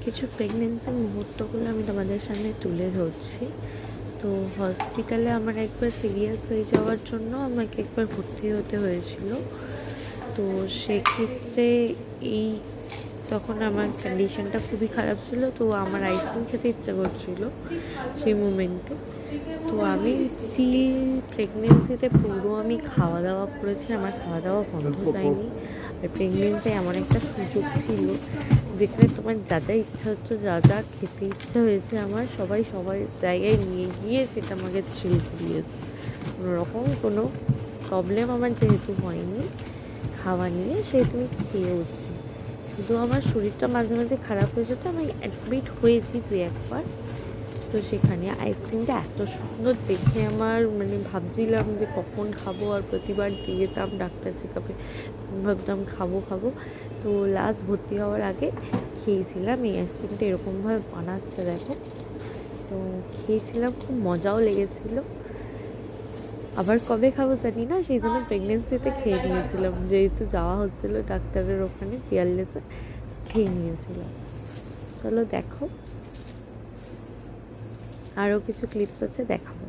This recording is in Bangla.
কিছু প্রেগনেন্সির মুহূর্তগুলো আমি তোমাদের সামনে তুলে ধরছি। তো হসপিটালে আমার একবার সিরিয়াস হয়ে যাওয়ার জন্য আমাকে একবার ভর্তি হতে হয়েছিল। তো সেক্ষেত্রে এই তখন আমার কন্ডিশনটা খুবই খারাপ ছিল, তো আমার আইসক্রিম খেতে ইচ্ছা করছিল সেই মুমেন্টে। তো আমি চিল প্রেগনেন্সিতে পুরো আমি খাওয়া দাওয়া করেছি, আমার খাওয়া দাওয়া বন্ধ যায়নি। আর প্রেগনেন্সি এমন একটা সুযোগ ছিল যেখানে তোমার যা যা ইচ্ছা হচ্ছে, যা যা খেতে ইচ্ছা হয়েছে, আমার সবাই সবার জায়গায় নিয়ে গিয়ে সেটা আমাকে চিল দিয়েছে। কোনো রকম কোনো প্রবলেম আমার যেহেতু হয়নি খাওয়া নিয়ে, সেহেতু আমি খেয়েওছি। শুধু আমার শরীরটা মাঝে মাঝে খারাপ হয়েছে, তো আমি অ্যাডমিট হয়েছি 2-1 বার। তো সেখানে আইসক্রিমটা এত সুন্দর দেখে আমার ভাবছিলাম যে কখন খাবো, আর প্রতিবার দিয়ে যেতাম ডাক্তার চেকআপে, ভাবতাম খাবো খাবো। তো লাস্ট ভর্তি হওয়ার আগে খেয়েছিলাম। এই আইসক্রিমটা এরকমভাবে বানাচ্ছে দেখো, তো খেয়েছিলাম, খুব মজাও লেগেছিলো। আবার কবে খাবো জানি না, সেই জন্য প্রেগনেন্সিতে খেয়ে নিয়েছিলাম, যেহেতু যাওয়া হচ্ছিলো ডাক্তারের ওখানে পিয়ারলেসে, খেয়ে নিয়েছিলাম। চলো দেখো, আরও কিছু ক্লিপস আছে দেখাবো।